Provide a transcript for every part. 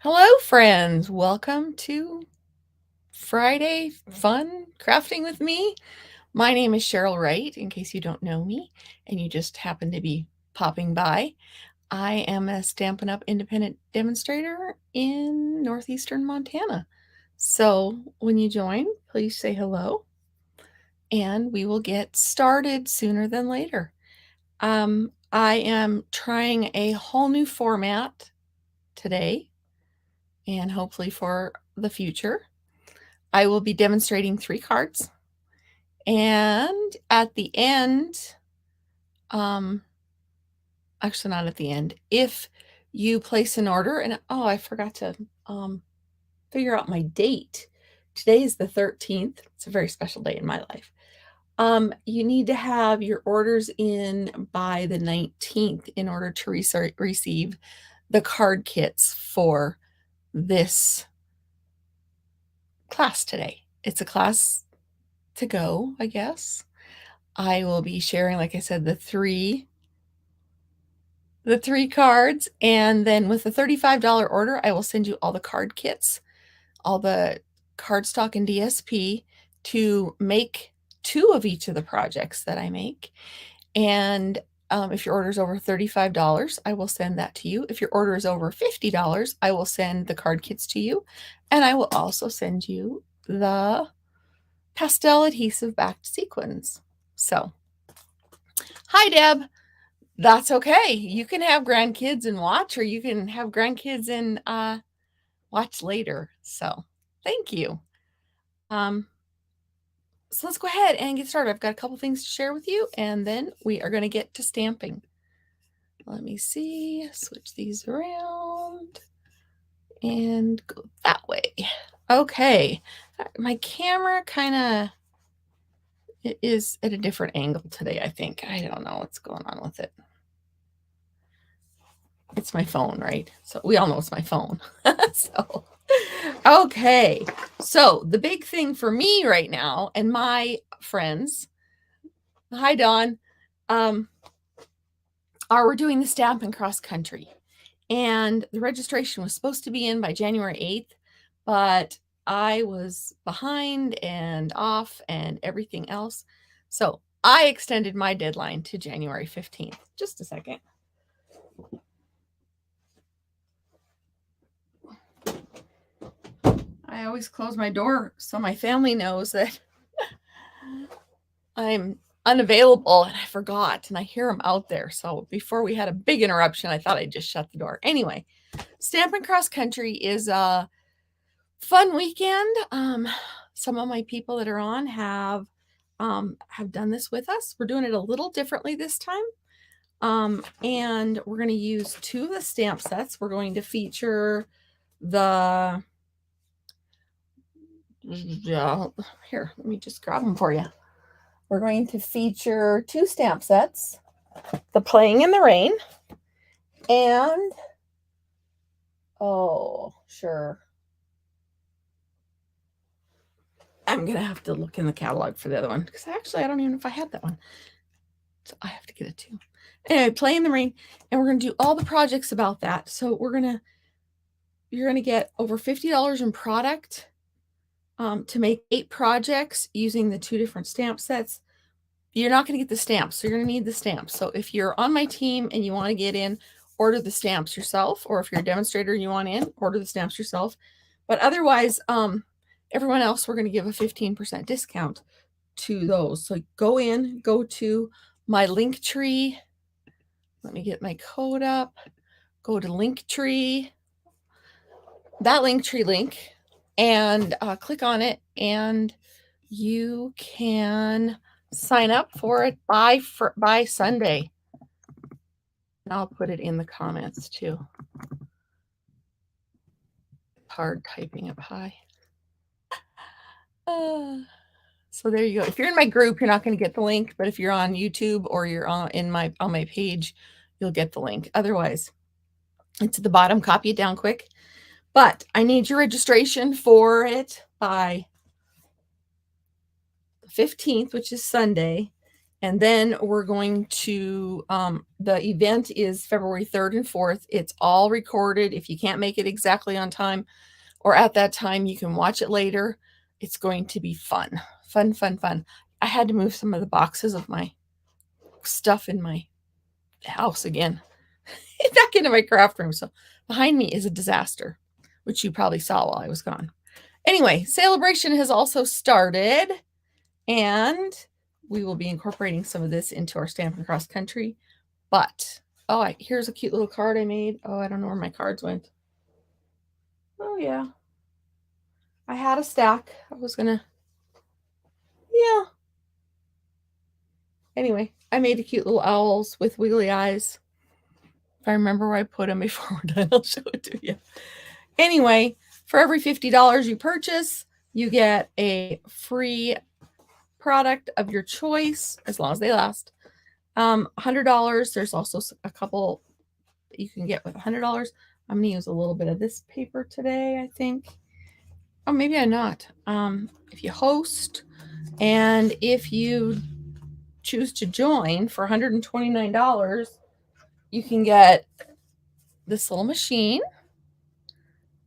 Hello, friends. Welcome to Friday Fun Crafting with me. My name is Cheryl Wright, in case you don't know me and you just happen to be popping by. I am a Stampin' Up! Independent demonstrator in northeastern Montana. So when you join, please say hello and we will get started sooner than later. I am trying a whole new format today and hopefully for the future. I will be demonstrating 3 cards, and at the end, actually not at the end, if you place an order, and oh, I forgot to figure out my date. Today is the 13th. It's a very special day in my life. You need to have your orders in by the 19th in order to receive the card kits for this class today. It's a class to go, I guess. I will be sharing, like I said, the three cards, and then with the $35 order, I will send you all the card kits, all the cardstock and DSP to make 2 of each of the projects that I make. And if your order is over $35, I will send that to you. If your order is over $50, I will send the card kits to you. And I will also send you the Pastel Adhesive Backed Sequins. So, hi, Deb. That's okay. You can have grandkids and watch, or you can have grandkids and watch later. So, thank you. So let's go ahead and get started. I've got a couple things to share with you, and then we are going to get to stamping. Let me see. Switch these around and go that way. Okay. My camera kind of is at a different angle today, I think. I don't know what's going on with it. It's my phone, right? So we all know it's my phone. So, okay. So the big thing for me right now and my friends, hi, Dawn, we're doing the Stampin' Cross Country. And the registration was supposed to be in by January 8th, but I was behind and off and everything else. So I extended my deadline to January 15th. Just a second. I always close my door so my family knows that I'm unavailable, and I forgot, and I hear them out there. So before we had a big interruption, I thought I'd just shut the door. Anyway, Stampin' Cross Country is a fun weekend. Some of my people that are on have done this with us. We're doing it a little differently this time. And we're going to use 2 of the stamp sets. We're going to feature the here, let me just grab them for you. We're going to feature 2 stamp sets, the Playing in the Rain, and oh, sure, I'm going to have to look in the catalog for the other one, because actually I don't even know if I had that one. So I have to get it too. Anyway, Play in the Rain, and we're going to do all the projects about that. So you're going to get over $50 in product to make 8 projects using the 2 different stamp sets. You're not going to get the stamps, so you're going to need the stamps. So if you're on my team and you want to get in, order the stamps yourself, or if you're a demonstrator and you want in, order the stamps yourself. But otherwise, everyone else, we're going to give a 15% discount to those. So go to my link tree. Let me get my code up. Go to Linktree, that Linktree link, and click on it, and you can sign up for it by Sunday. And I'll put it in the comments too. Hard typing up high. So there you go. If you're in my group, you're not going to get the link, but if you're on YouTube or you're on my page, you'll get the link. Otherwise, it's at the bottom. Copy it down quick. But I need your registration for it by the 15th, which is Sunday. And then we're going to, the event is February 3rd and 4th. It's all recorded. If you can't make it exactly on time or at that time, you can watch it later. It's going to be fun, fun, fun, fun. I had to move some of the boxes of my stuff in my house again, back into my craft room. So behind me is a disaster, which you probably saw while I was gone. Anyway, celebration has also started, and we will be incorporating some of this into our Stampin' Cross Country. But, oh, here's a cute little card I made. Oh, I don't know where my cards went. Oh, yeah. I had a stack. I was going to, yeah. Anyway, I made a cute little owls with wiggly eyes. If I remember where I put them before we're done, I'll show it to you. Anyway, for every $50 you purchase, you get a free product of your choice, as long as they last. $100, there's also a couple that you can get with $100. I'm going to use a little bit of this paper today, I think. Oh, maybe I'm not. If you host and if you choose to join for $129, you can get this little machine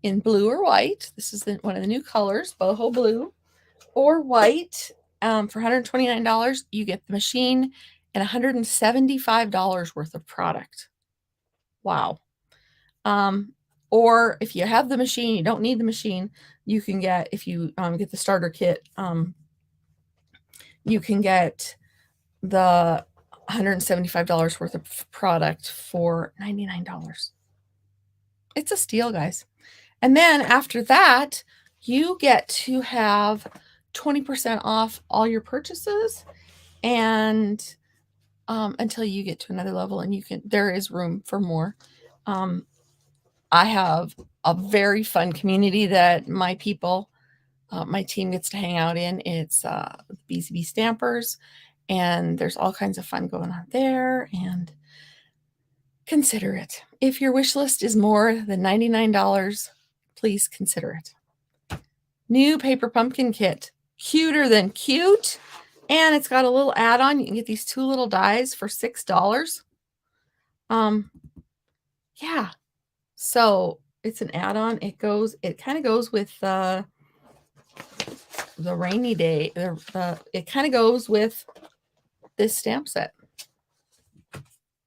in blue or white. This is one of the new colors, boho blue or white. For $129, you get the machine and $175 worth of product. Wow. Or if you have the machine, you don't need the machine, you can get, if you get the starter kit, you can get the $175 worth of product for $99. It's a steal, guys. And then after that, you get to have 20% off all your purchases, and until you get to another level, and there is room for more. I have a very fun community that my people, my team gets to hang out in. It's BCB Stampers, and there's all kinds of fun going on there, and consider it. If your wish list is more than $99, please consider it. New paper pumpkin kit, cuter than cute. And it's got a little add-on. You can get these 2 little dies for $6. Yeah. So it's an add-on. It kind of goes with the rainy day. It kind of goes with this stamp set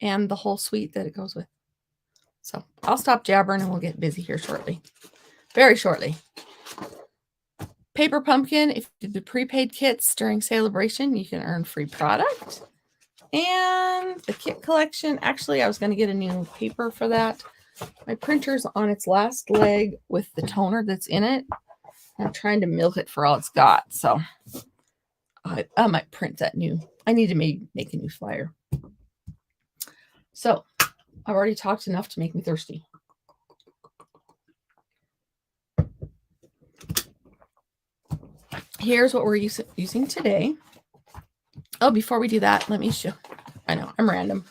and the whole suite that it goes with. So I'll stop jabbering and we'll get busy here shortly. Very shortly. Paper pumpkin, if you do the prepaid kits during celebration, you can earn free product. And the kit collection, actually, I was going to get a new paper for that. My printer's on its last leg with the toner that's in it. I'm trying to milk it for all it's got. So I might print that new. I need to make a new flyer. So I've already talked enough to make me thirsty. Here's what we're using today. Oh, before we do that, let me show. I know, I'm random.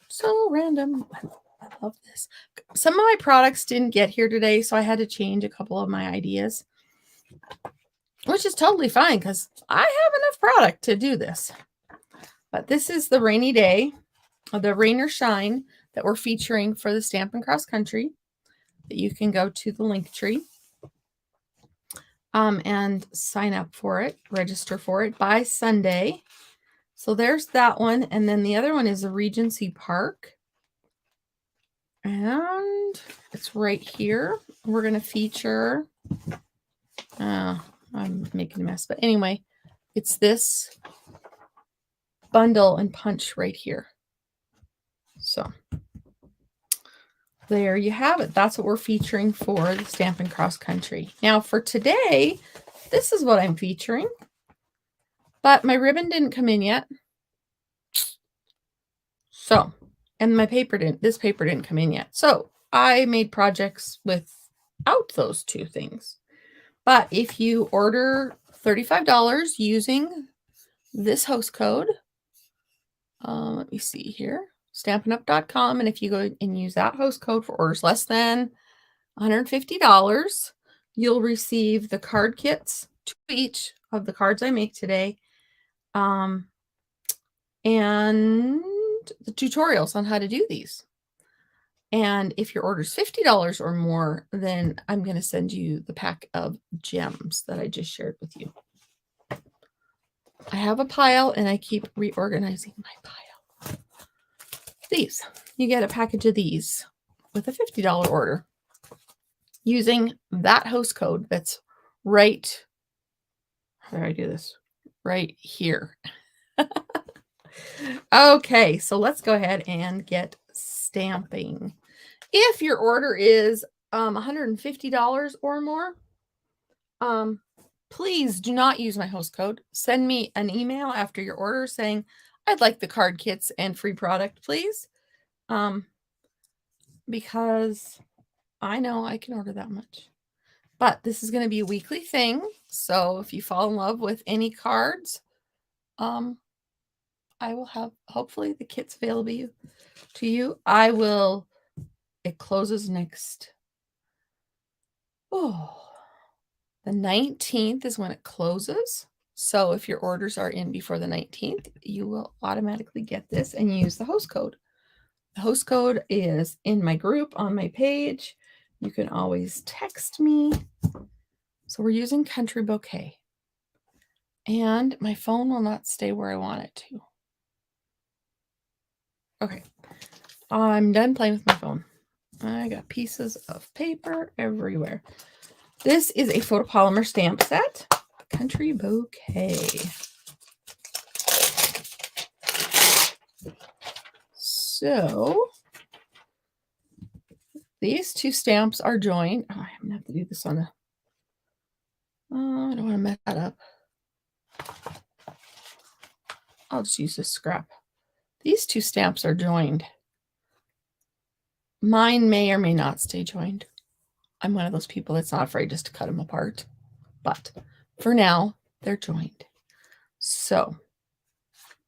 So random. I love this. Some of my products didn't get here today, so I had to change a couple of my ideas, which is totally fine because I have enough product to do this. But this is the rainy day, the rain or shine that we're featuring for the Stampin' Cross Country, that you can go to the link tree and sign up for it, register for it by Sunday. So there's that one. And then the other one is the Regency Park. And it's right here. We're going to feature, I'm making a mess, but anyway, it's this bundle and punch right here. So there you have it. That's what we're featuring for the Stampin' Cross Country. Now for today, this is what I'm featuring, but my ribbon didn't come in yet. So, and this paper didn't come in yet. So I made projects without those two things. But if you order $35 using this host code, let me see here, stampinup.com. And if you go and use that host code for orders less than $150, you'll receive the card kits, 2 each of the cards I make today, and the tutorials on how to do these. And if your order is $50 or more, then I'm going to send you the pack of gems that I just shared with you. I have a pile and I keep reorganizing my pile. These, you get a package of these with a $50 order using that host code that's right, how do I do this? Right here. Okay, so let's go ahead and get stamping. If your order is $150 or more, please do not use my host code. Send me an email after your order saying, I'd like the card kits and free product, please. Because I know I can order that much. But this is going to be a weekly thing. So if you fall in love with any cards, I will have hopefully the kits available to you. It closes next. Oh, the 19th is when it closes. So if your orders are in before the 19th, you will automatically get this and use the host code. The host code is in my group on my page. You can always text me. So we're using Country Bouquet. And my phone will not stay where I want it to. Okay. I'm done playing with my phone. I got pieces of paper everywhere. This is a photopolymer stamp set. Country Bouquet. So these two stamps are joined. Oh, I'm gonna have to do this on a. I don't want to mess that up. I'll just use this scrap. These two stamps are joined. Mine may or may not stay joined. I'm one of those people that's not afraid just to cut them apart. But for now, they're joined. So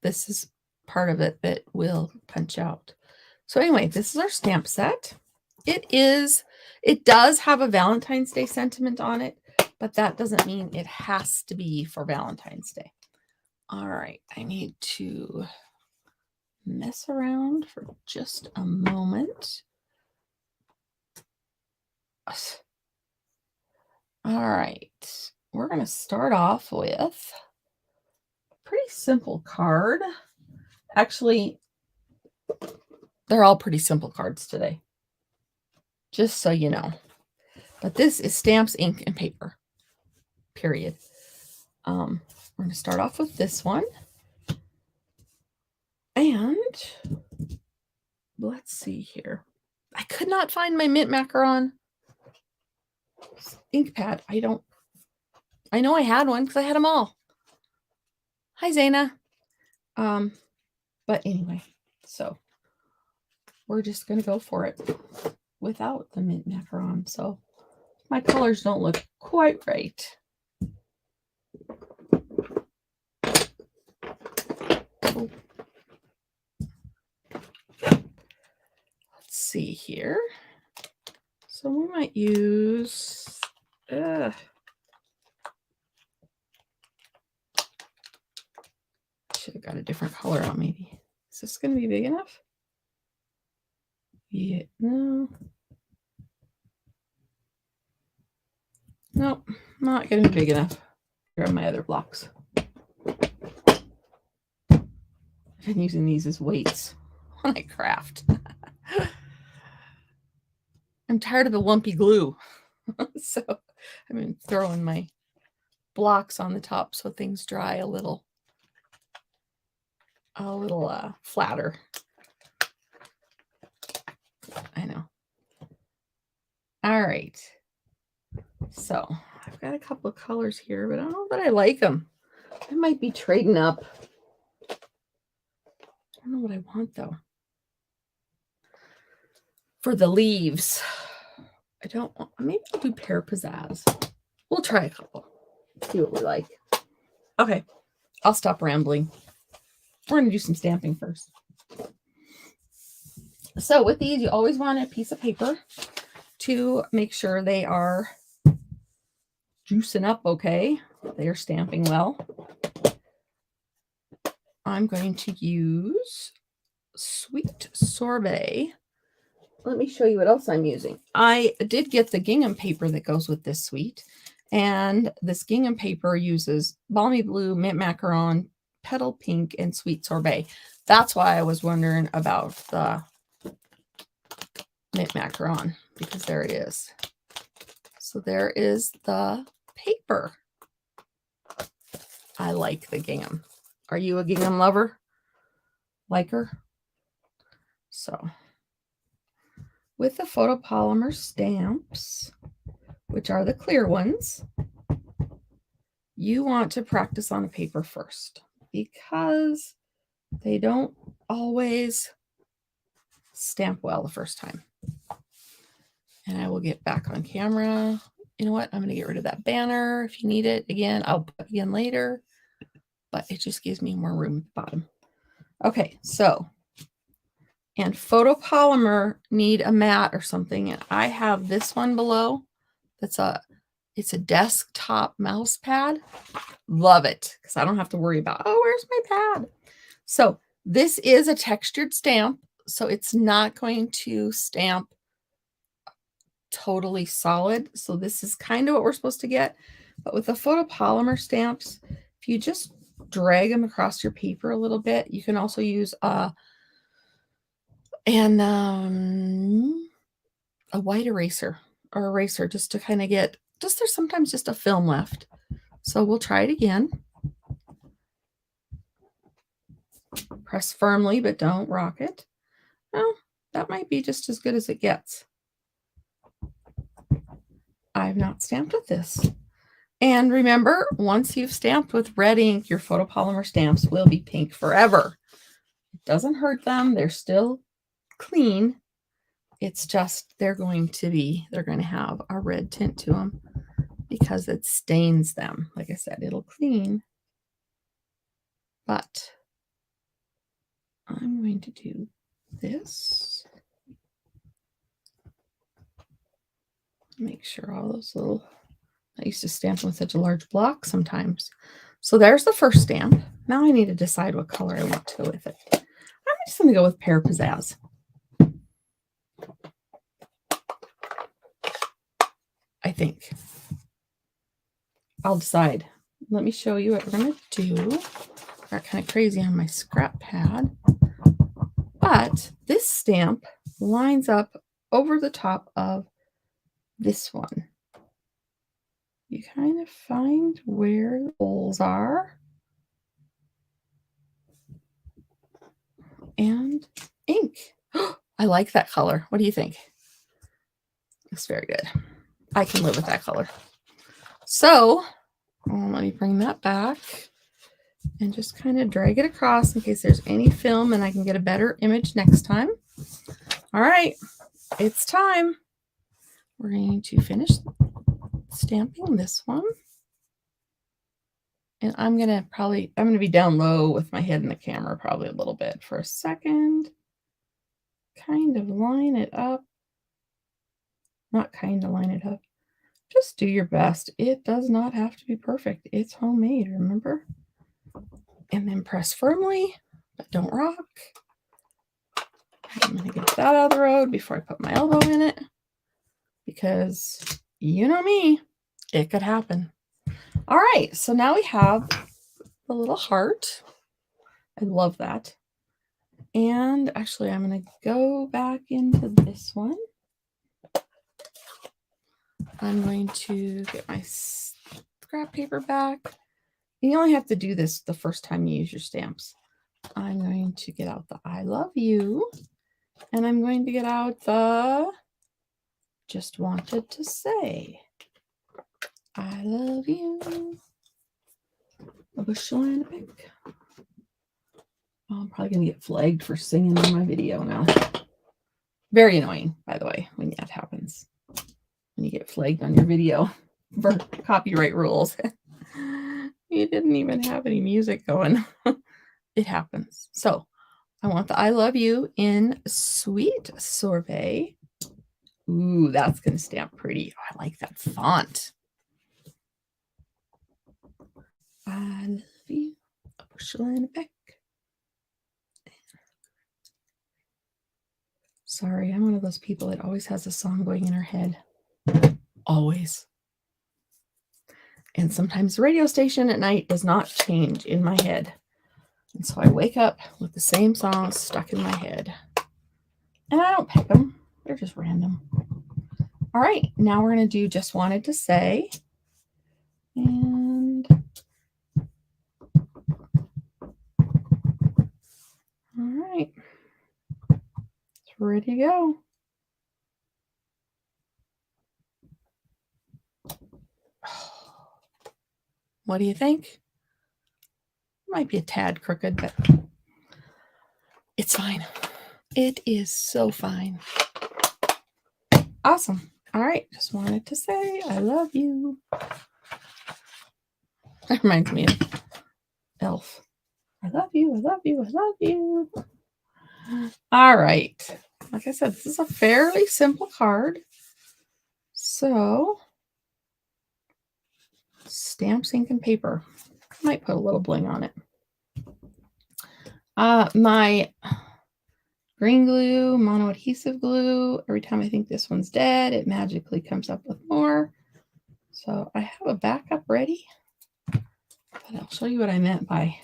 this is part of it that will punch out. So anyway, this is our stamp set. It does have a Valentine's Day sentiment on it, but that doesn't mean it has to be for Valentine's Day. All right, I need to mess around for just a moment. All right, we're going to start off with a pretty simple card. Actually, they're all pretty simple cards today, just so you know. But this is stamps, ink, and paper, period. We're going to start off with this one. And let's see here. I could not find my mint macaron ink pad. I know I had one because I had them all. Hi, Zaina. But anyway, so we're just going to go for it without the mint macaron. So my colors don't look quite right. Oh. Let's see here. So we might use should have got a different color out maybe. Is this going to be big enough? Yeah, no. Nope, not going to be big enough. Here are my other blocks. I've been using these as weights when I craft. I'm tired of the lumpy glue. So I've been throwing my blocks on the top so things dry a little flatter. I know. All right. So I've got a couple of colors here, but I don't know that I like them. I might be trading up. I don't know what I want though. For the leaves, I don't want, maybe I'll do pear pizzazz. We'll try a couple. See what we like. Okay, I'll stop rambling. We're going to do some stamping first. So with these, you always want a piece of paper to make sure they are juicing up okay. They are stamping well. I'm going to use Sweet Sorbet. Let me show you what else I'm using. I did get the gingham paper that goes with this suite. And this gingham paper uses Balmy Blue, Mint Macaron, Petal Pink, and Sweet Sorbet. That's why I was wondering about the Mint Macaron, because there it is. So there is the paper. I like the gingham. Are you a gingham lover? Liker? So with the photopolymer stamps, which are the clear ones, you want to practice on the paper first because they don't always stamp well the first time. And I will get back on camera. You know what? I'm going to get rid of that banner. If you need it again, I'll put it again later, but it just gives me more room at the bottom. Okay, so, and photopolymer need a mat or something. And I have this one below. It's a desktop mouse pad. Love it because I don't have to worry about, oh, where's my pad? So this is a textured stamp. So it's not going to stamp totally solid. So this is kind of what we're supposed to get. But with the photopolymer stamps, if you just drag them across your paper a little bit, you can also use a white eraser or eraser just to kind of get, there's sometimes just a film left. So we'll try it again. Press firmly, but don't rock it. Well, that might be just as good as it gets. I've not stamped with this. And remember, once you've stamped with red ink, your photopolymer stamps will be pink forever. It doesn't hurt them. They're still clean. It's just they're going to have a red tint to them because it stains them. Like I said, it'll clean. But I'm going to do this. Make sure all those little, I used to stamp with such a large block sometimes. So there's the first stamp. Now I need to decide what color I want to go with it. I'm just going to go with Pear Pizzazz. I think. I'll decide. Let me show you what we're going to do. Got kind of crazy on my scrap pad. But this stamp lines up over the top of this one. You kind of find where the holes are. And ink. I like that color. What do you think? Looks very good. I can live with that color. So let me bring that back and just kind of drag it across in case there's any film and I can get a better image next time. All right, it's time. We're going to finish stamping this one. And I'm going to be down low with my head in the camera probably a little bit for a second. Kind of line it up. Not kind of line it up. Just do your best. It does not have to be perfect. It's homemade, remember? And then press firmly, but don't rock. I'm going to get that out of the road before I put my elbow in it. Because you know me, it could happen. All right, so now we have the little heart. I love that. And actually, I'm going to go back into this one. I'm going to get my scrap paper back. You only have to do this the first time you use your stamps. I'm going to get out the I love you. And I'm going to get out the just wanted to say. I love you. A bushel and a pick. Oh, I'm probably going to get flagged for singing in my video now. Very annoying, by the way, when that happens. When you get flagged on your video for copyright rules. You didn't even have any music going. It happens. So I want the I love you in Sweet Sorbet. Ooh, that's going to stamp pretty. Oh, I like that font. I love you. A bushel and a peck. sorry. I'm one of those people that always has a song going in her head. Always. And sometimes the radio station at night does not change in my head. And so I wake up with the same songs stuck in my head. And I don't pick them. They're just random. All right. Now we're going to do Just Wanted to Say. And all right. It's ready to go. What do you think? Might be a tad crooked, but it's fine. It is so fine. Awesome. All right. Just wanted to say I love you. That reminds me of Elf. I love you. I love you. I love you. All right. Like I said, this is a fairly simple card. So, stamps, ink, and paper. Might put a little bling on it. My green glue, mono adhesive glue. Every time I think this one's dead, it magically comes up with more. So I have a backup ready. But I'll show you what I meant by,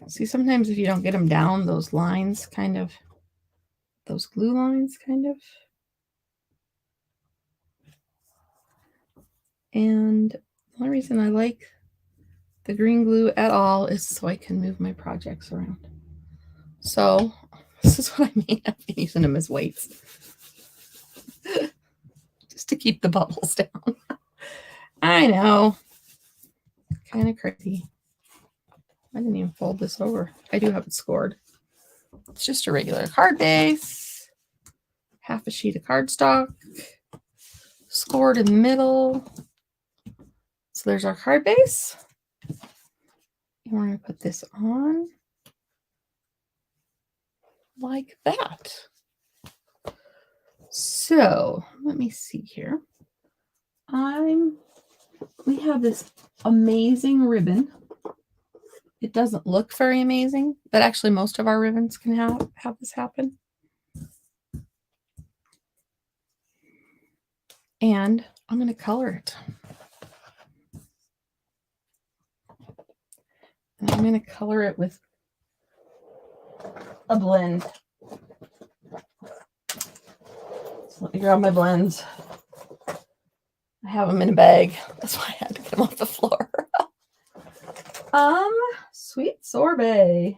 see, sometimes if you don't get them down, those lines kind of, those glue lines kind of. And the only reason I like the green glue at all is so I can move my projects around. So this is what I mean. I've been using them as weights. Just to keep the bubbles down. I know. Kind of crazy. I didn't even fold this over. I do have it scored. It's just a regular card base. Half a sheet of cardstock. Scored in the middle. So there's our card base. And we're going to put this on like that. So let me see here. We have this amazing ribbon. It doesn't look very amazing, but actually most of our ribbons can have this happen. And I'm going to color it. And I'm going to color it with a blend. So let me grab my blends. I have them in a bag. That's why I had to get them off the floor. Sweet sorbet.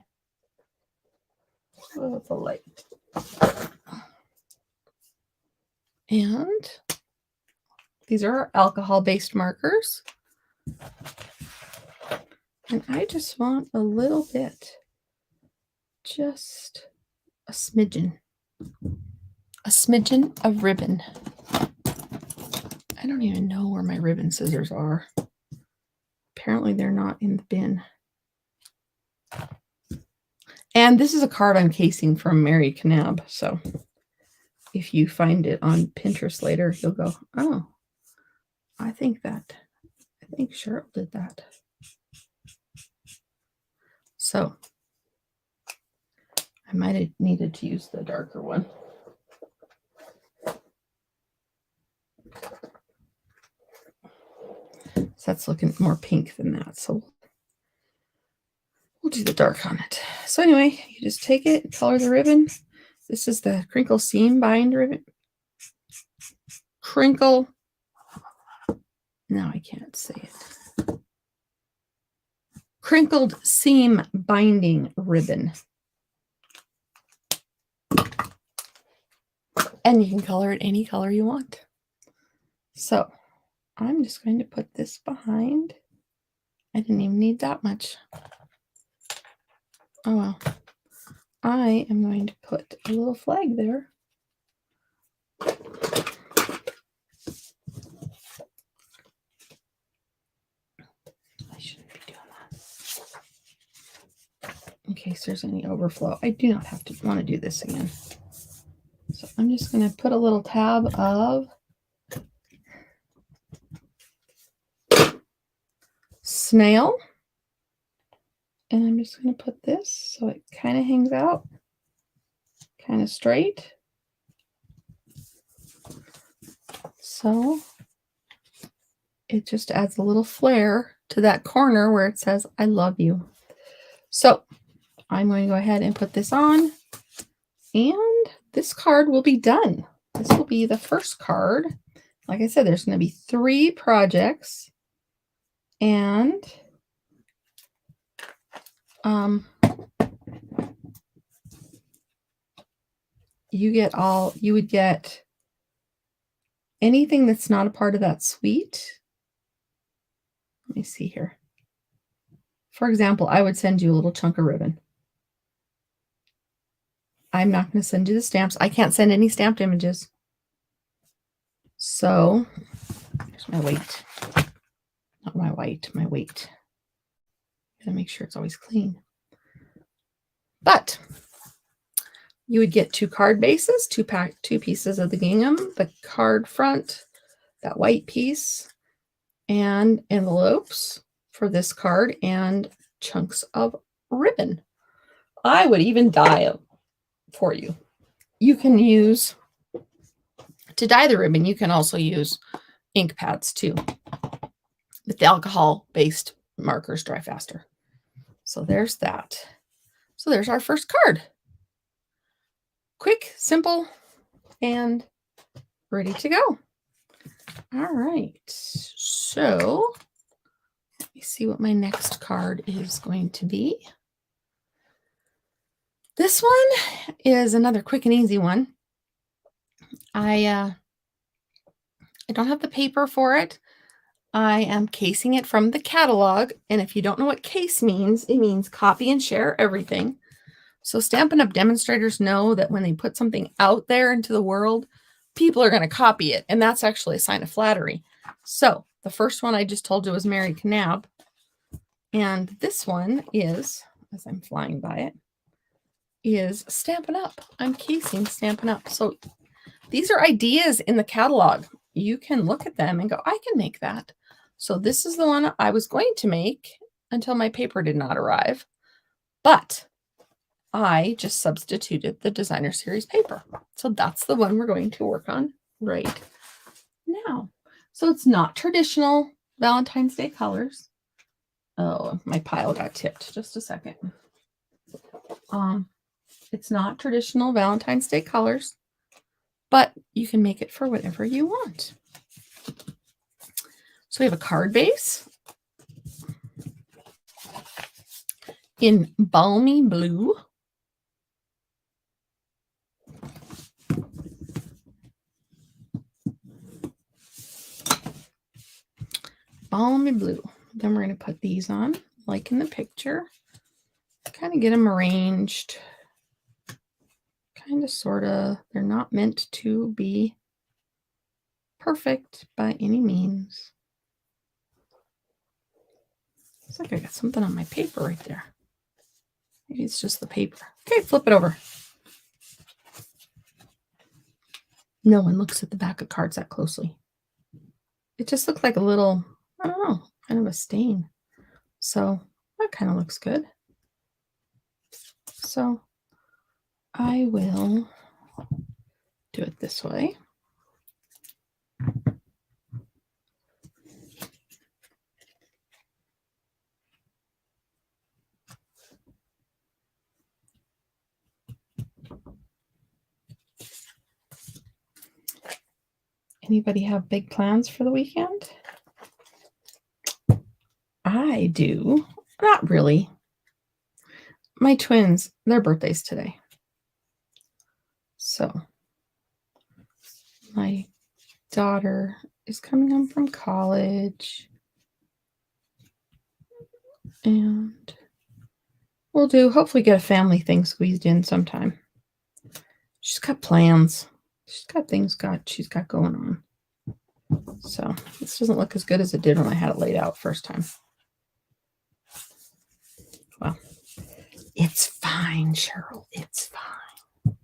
Oh, it's a light. And these are our alcohol-based markers. And I just want a little bit, just a smidgen of ribbon. I don't even know where my ribbon scissors are. Apparently they're not in the bin. And this is a card I'm casing from Mary Knab. So if you find it on Pinterest later, you'll go, oh, I think Cheryl did that. So I might have needed to use the darker one. So that's looking more pink than that. So we'll do the dark on it. So anyway, you just take it, color the ribbon. This is the crinkle seam bind ribbon. Crinkle. Now I can't say it. Crinkled seam binding ribbon. And you can color it any color you want. So I'm just going to put this behind. I didn't even need that much. Oh well. I am going to put a little flag there. I shouldn't be doing that. In case there's any overflow. I do not have to want to do this again. So I'm just going to put a little tab of snail. And I'm just going to put this so it kind of hangs out, kind of straight. So it just adds a little flair to that corner where it says, I love you. So I'm going to go ahead and put this on, and this card will be done. This will be the first card. Like I said, there's going to be 3 projects, and you would get anything that's not a part of that suite. Let me see here. For example, I would send you a little chunk of ribbon. I'm not going to send you the stamps. I can't send any stamped images. So here's my weight. Not my white, my weight. Gotta make sure it's always clean. But you would get 2 card bases, 2 pieces of the gingham, the card front, that white piece, and envelopes for this card, and chunks of ribbon. I would even dye it for you. You can use, to dye the ribbon, you can also use ink pads too. But the alcohol-based markers dry faster. So there's that. So there's our first card. Quick, simple, and ready to go. All right. So let me see what my next card is going to be. This one is another quick and easy one. I don't have the paper for it. I am casing it from the catalog. And if you don't know what case means, it means copy and share everything. So Stampin' Up! Demonstrators know that when they put something out there into the world, people are going to copy it. And that's actually a sign of flattery. So the first one I just told you was Mary Knab. And this one is, as I'm flying by it, is Stampin' Up! I'm casing Stampin' Up! So these are ideas in the catalog. You can look at them and go, I can make that. So this is the one I was going to make until my paper did not arrive. But I just substituted the designer series paper. So that's the one we're going to work on right now. So it's not traditional Valentine's Day colors. Oh, my pile got tipped. Just a second. It's not traditional Valentine's Day colors, but you can make it for whatever you want. So we have a card base in Balmy Blue. Balmy Blue. Then we're going to put these on, like in the picture. Kind of get them arranged. Kind of, sort of. They're not meant to be perfect by any means. Looks like I got something on my paper right there. Maybe it's just the paper. Okay, flip it over. No one looks at the back of cards that closely. It just looked like a little, I don't know, kind of a stain. So that kind of looks good. So I will do it this way. Anybody have big plans for the weekend? I do. Not really. My twins, their birthday's today. So my daughter is coming home from college. And we'll hopefully get a family thing squeezed in sometime. She's got plans. She's got things she's got going on. So this doesn't look as good as it did when I had it laid out first time. Well, it's fine, Cheryl. It's fine.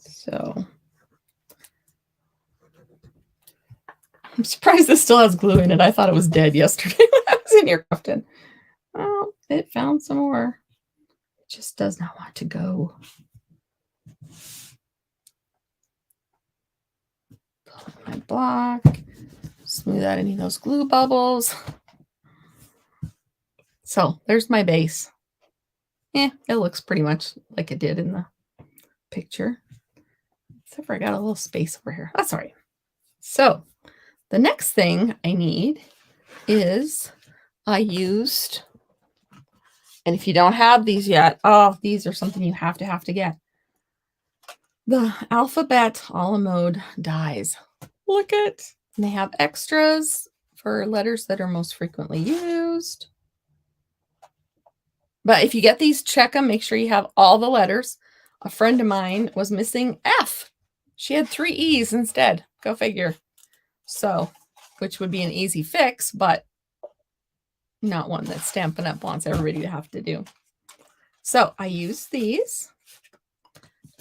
So I'm surprised this still has glue in it. I thought it was dead yesterday when I was in here crafting. Well, it found some more. It just does not want to go. block. Smooth out any of those glue bubbles. So there's my base. It looks pretty much like it did in the picture. Except for I got a little space over here. That's all right. So the next thing I need is I used, and if you don't have these yet, these are something you have to get. The Alphabet a la mode dies. Look at, and they have extras for letters that are most frequently used. But if you get these, check them. Make sure you have all the letters. A friend of mine was missing F. She had 3 E's instead. Go figure. So, which would be an easy fix, but not one that Stampin' Up! Wants everybody to have to do. So I used these.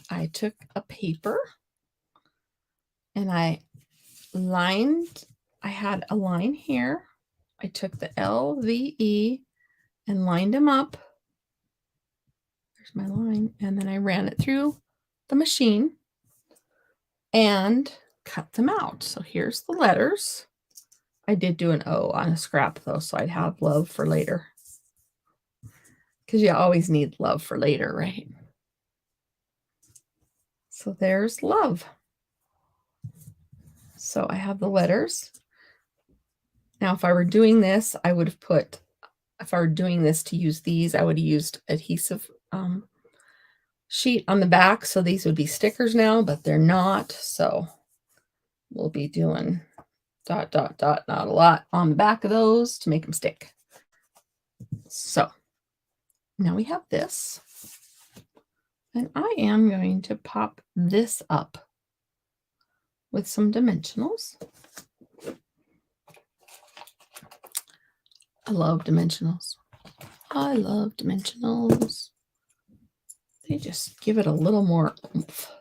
I took a paper and I had a line here. I took the L, V, E and lined them up. There's my line. And then I ran it through the machine and cut them out. So here's the letters. I did do an O on a scrap though, so I'd have love for later. Because you always need love for later, right? So there's love. So I have the letters. Now, if I were doing this, I would have put, if I were doing this to use these, I would have used adhesive sheet on the back. So these would be stickers now, but they're not. So we'll be doing ... not a lot on the back of those to make them stick. So now we have this. And I am going to pop this up with some dimensionals. I love dimensionals. I love dimensionals. They just give it a little more oomph.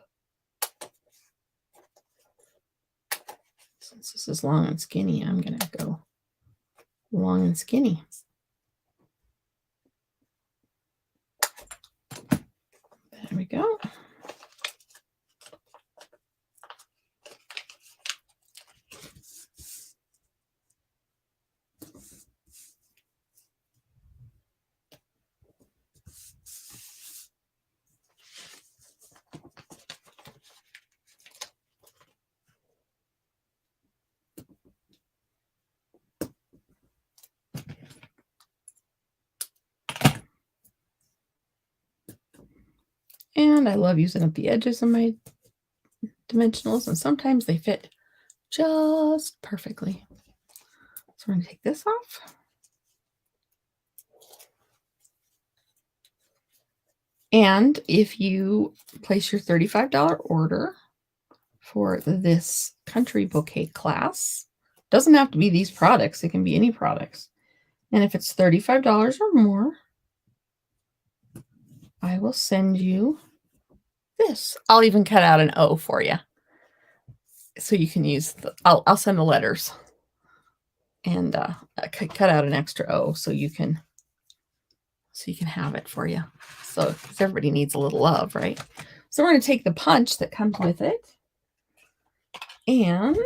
Since this is long and skinny, I'm going to go long and skinny. There we go. And I love using up the edges of my dimensionals, and sometimes they fit just perfectly. So we're going to take this off. And if you place your $35 order for this country bouquet class, doesn't have to be these products, it can be any products. And if it's $35 or more, I will send you this. I'll even cut out an O for you, so you can use the, I'll send the letters and cut out an extra O so you can have it for you. So because everybody needs a little love, right? So we're going to take the punch that comes with it, and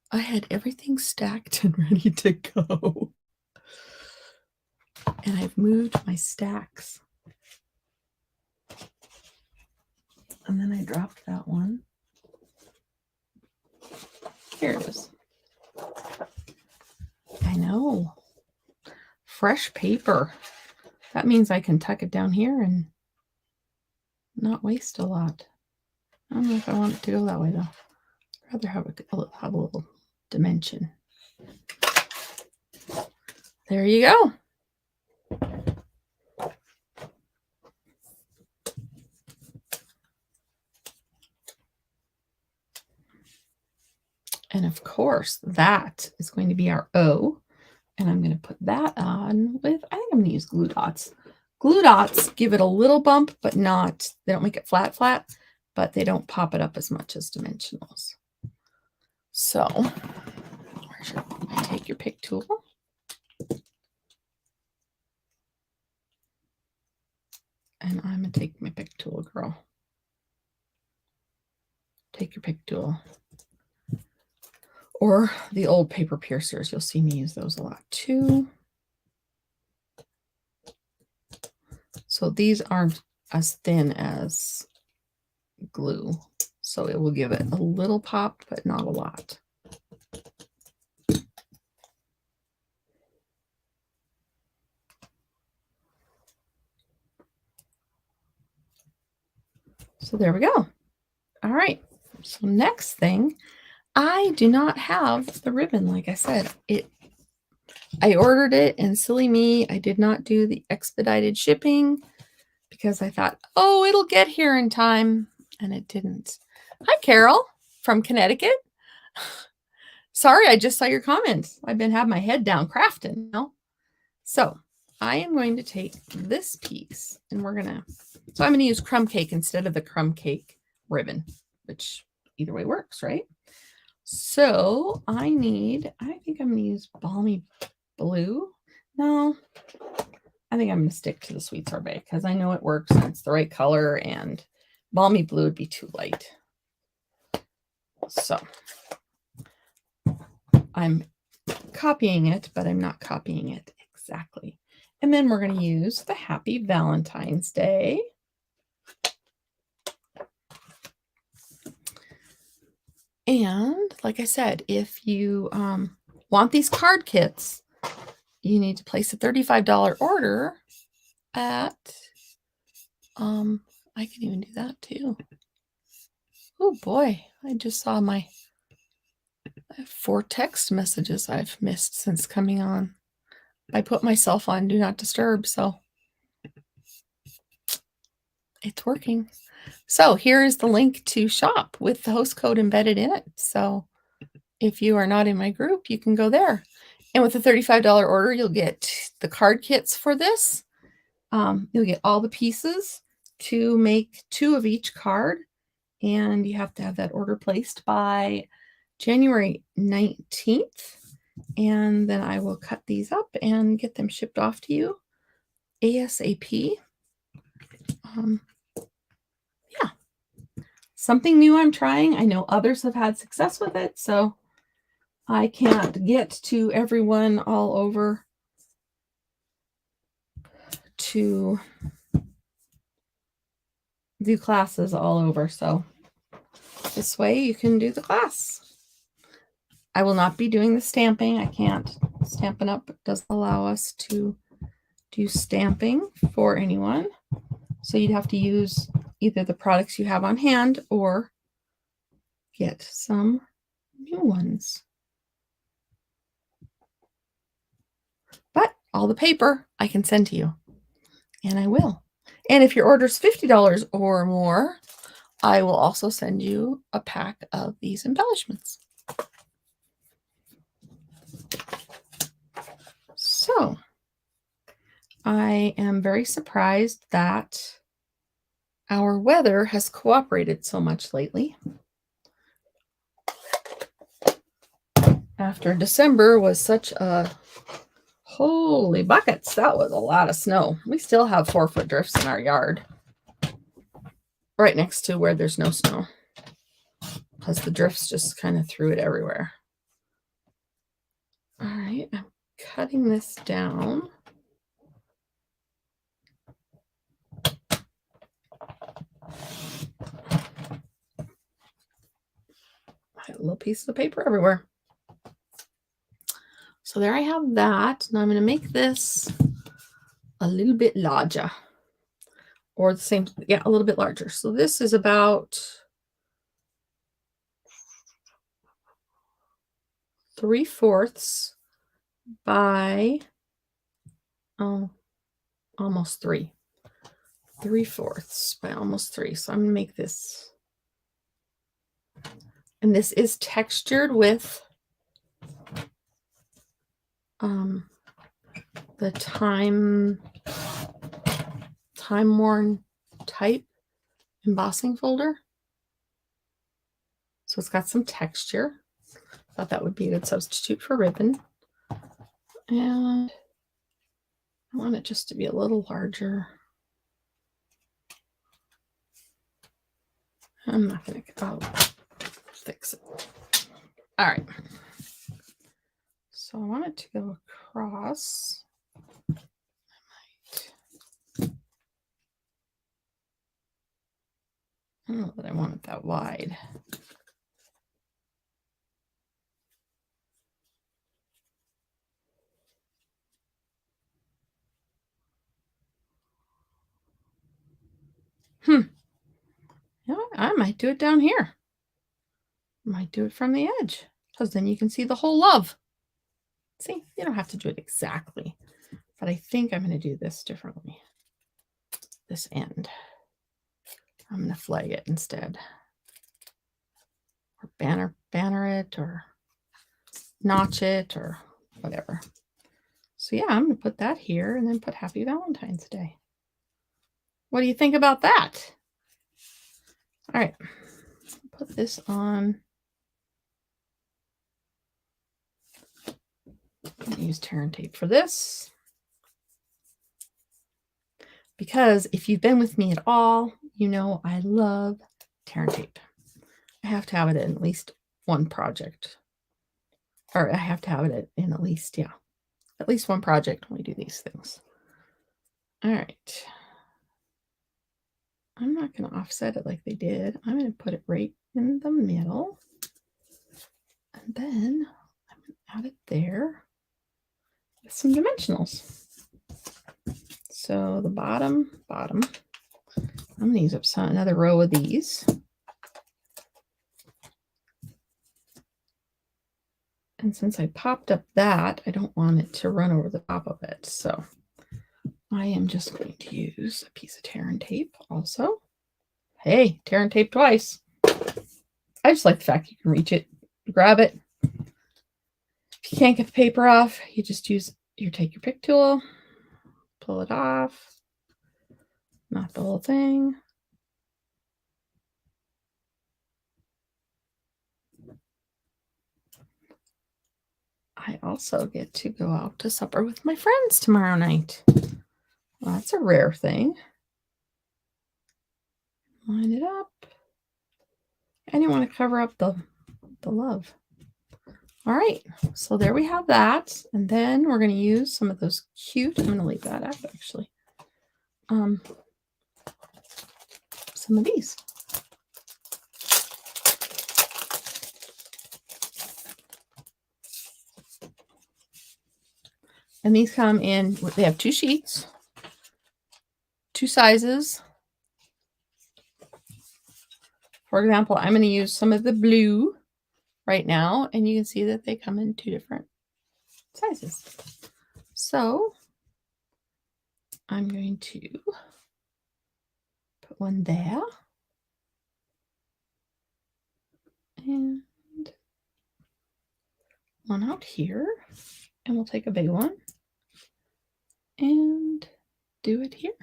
I had everything stacked and ready to go. And I've moved my stacks. And then I dropped that one. Here it is. I know. Fresh paper. That means I can tuck it down here and not waste a lot. I don't know if I want it to go that way though. I'd rather have a little dimension. There you go. And of course, that is going to be our O. And I'm going to put that on with, I think I'm going to use glue dots. Glue dots give it a little bump, but not, they don't make it flat, but they don't pop it up as much as dimensionals. So, where should I take your pick tool? And I'm going to take my pick tool, girl. Take your pick tool. or the old paper piercers. You'll see me use those a lot too. So these aren't as thin as glue, so it will give it a little pop, but not a lot. So there we go. All right. So next thing, I do not have the ribbon. Like I said, I ordered it, and silly me, I did not do the expedited shipping because I thought, oh, it'll get here in time, and it didn't. Hi, Carol from Connecticut. Sorry, I just saw your comments. I've been having my head down crafting now. So I am going to take this piece, and I'm going to use crumb cake instead of the crumb cake ribbon, which either way works, right? So I think I'm going to use Balmy Blue. No, I think I'm going to stick to the Sweet Sorbet because I know it works and it's the right color, and Balmy Blue would be too light. So I'm copying it, but I'm not copying it exactly. And then we're going to use the Happy Valentine's Day. And like I said, if you want these card kits, you need to place a $35 order at, I can even do that too. Oh boy, I just saw I have 4 text messages I've missed since coming on. I put myself on Do Not Disturb, so it's working. So here is the link to shop with the host code embedded in it. So if you are not in my group, you can go there. And with a $35 order, you'll get the card kits for this. You'll get all the pieces to make 2 of each card. And you have to have that order placed by January 19th. And then I will cut these up and get them shipped off to you ASAP. Yeah. Something new I'm trying. I know others have had success with it, so I can't get to everyone all over to do classes all over. So this way you can do the class. I will not be doing the stamping. I can't. Stampin' Up! Doesn't allow us to do stamping for anyone. So you'd have to use either the products you have on hand or get some new ones. But all the paper I can send to you, and I will. And if your order is $50 or more, I will also send you a pack of these embellishments. So I am very surprised that our weather has cooperated so much lately. After December was such a holy buckets, that was a lot of snow. We still have 4-foot drifts in our yard, right next to where there's no snow, because the drifts just kind of threw it everywhere. All right, I'm cutting this down. I have a little piece of paper everywhere. So there I have that. Now I'm going to make this a little bit larger, or the same, yeah, a little bit larger. So this is about 3/4 by almost 3. 3/4 by almost 3. So I'm going to make this, and this is textured with the time-worn type embossing folder. So it's got some texture. Thought that would be a good substitute for ribbon. And I want it just to be a little larger. I'm not going to fix it. All right. So I want it to go across. I don't know that I want it that wide. You know, I might do it down here. I might do it from the edge, because then you can see the whole love. See, you don't have to do it exactly, but I think I'm going to do this differently. This end. I'm going to flag it instead. Or banner it, or notch it, or whatever. So yeah, I'm going to put that here and then put Happy Valentine's Day. What do you think about that? All right, put this on. I'm going to use tear and tape for this. Because if you've been with me at all, you know I love tear and tape. I have to have it in at least one project. Or I have to have it in at least, yeah, at least one project when we do these things. All right. I'm not going to offset it like they did. I'm going to put it right in the middle. And then I'm going to add it there with some dimensionals. So the bottom, I'm going to use up another row of these. And since I popped up that, I don't want it to run over the top of it. So I am just going to use a piece of tear and tape also. Hey, tear and tape twice. I just like the fact you can reach it, grab it. If you can't get the paper off, you just take your pick tool, pull it off, not the whole thing. I also get to go out to supper with my friends tomorrow night. Well, that's a rare thing. Line it up. And you want to cover up the love. All right, so there we have that. And then we're going to use some of those cute, I'm going to leave that up actually. Some of these. And these come in, they have 2 sheets, 2 sizes. For example, I'm going to use some of the blue right now, and you can see that they come in 2 different sizes. So I'm going to put one there and one out here, and we'll take a big one and do it here.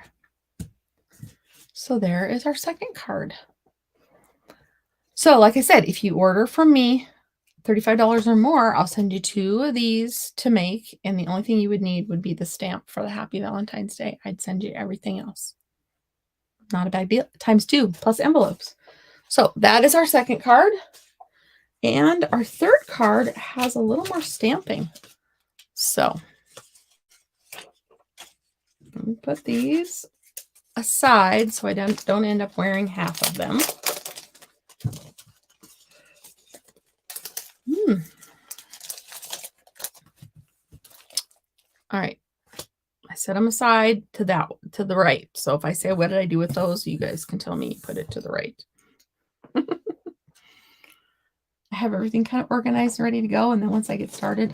So there is our second card. So like I said, if you order from me $35 or more, I'll send you 2 of these to make, and the only thing you would need would be the stamp for the Happy Valentine's Day. I'd send you everything else. Not a bad deal. ×2 plus envelopes. So that is our second card. And our third card has a little more stamping. So let me put these aside so I don't end up wearing half of them. All right. I set them aside to the right. So if I say, what did I do with those? You guys can tell me, put it to the right. I have everything kind of organized and ready to go. And then once I get started,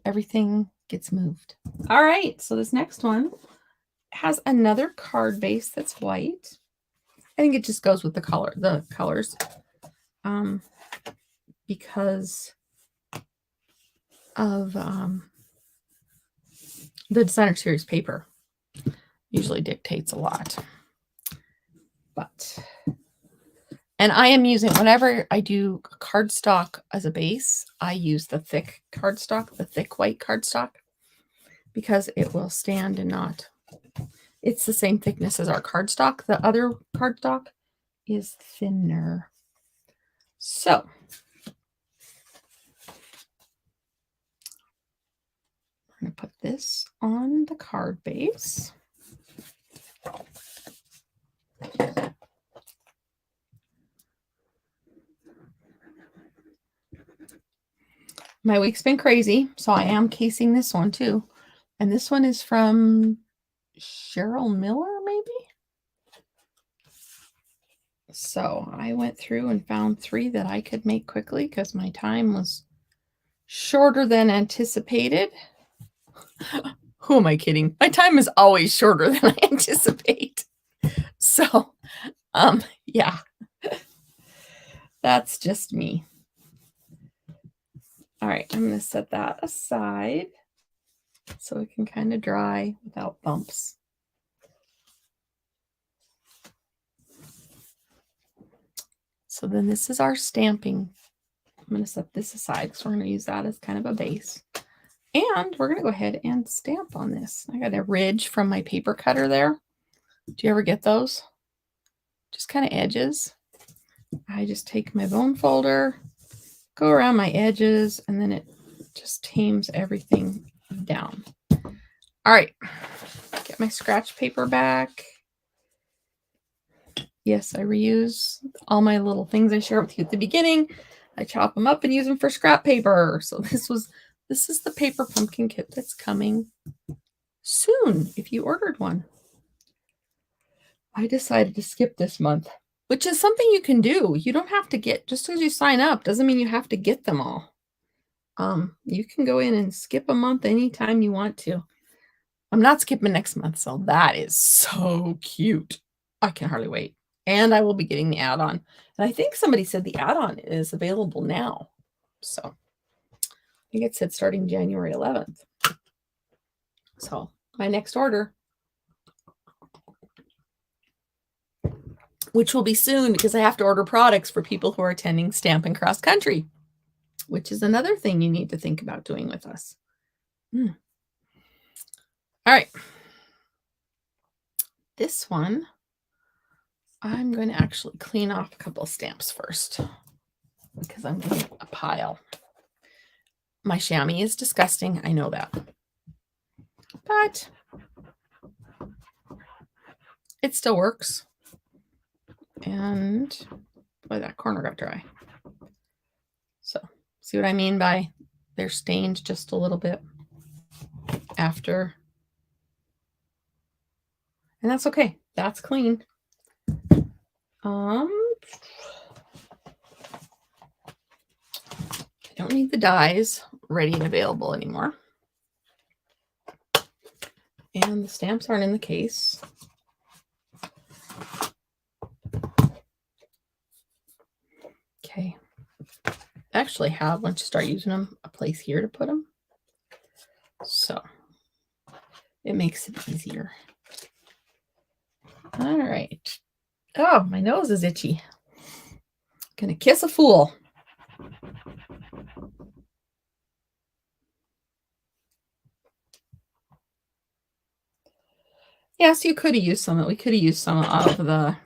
everything gets moved. All right. So this next one has another card base that's white. I think it just goes with the colors. Because of the designer series paper usually dictates a lot. And I am using, whenever I do cardstock as a base, I use the thick cardstock, the thick white cardstock, because it will stand and not. It's the same thickness as our cardstock. The other cardstock is thinner. So going to put this on the card base. My week's been crazy, so I am casing this one too. And this one is from Cheryl Miller, maybe? So I went through and found 3 that I could make quickly because my time was shorter than anticipated. Who am I kidding? My time is always shorter than I anticipate. So, yeah, that's just me. All right, I'm going to set that aside so it can kind of dry without bumps. So then this is our stamping. I'm going to set this aside because we're going to use that as kind of a base. And we're going to go ahead and stamp on this. I got a ridge from my paper cutter there. Do you ever get those? Just kind of edges. I just take my bone folder, go around my edges, and then it just tames everything down. All right, get my scratch paper back. Yes, I reuse all my little things I share with you at the beginning. I chop them up and use them for scrap paper. So this is the paper pumpkin kit that's coming soon if you ordered one. I decided to skip this month, which is something you can do. You don't have to get, just because you sign up doesn't mean you have to get them all. You can go in and skip a month anytime you want to. I'm not skipping next month, so that is so cute. I can hardly wait. And I will be getting the add-on. And I think somebody said the add-on is available now. So I think it said starting January 11th. So my next order, which will be soon because I have to order products for people who are attending Stampin' Cross Country, which is another thing you need to think about doing with us. All right. This one, I'm going to actually clean off a couple of stamps first because I'm getting a pile. My chamois is disgusting. I know that. But it still works. And boy, that corner got dry. So see what I mean by they're stained just a little bit after. And that's okay. That's clean. I don't need the dies ready and available anymore. And the stamps aren't in the case. Okay. I actually have, once you start using them, a place here to put them. So it makes it easier. All right. Oh, my nose is itchy. Gonna kiss a fool. Yes, you could have used some. We could have used some of the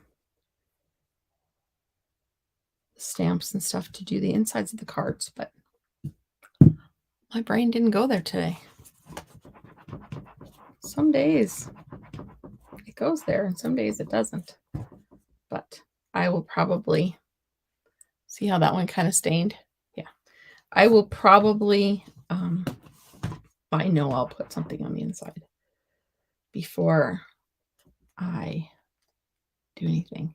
stamps and stuff to do the insides of the cards, but my brain didn't go there today. Some days it goes there and some days it doesn't. But I will probably see how that one kind of stained. Yeah. I will probably I know I'll put something on the inside before I do anything.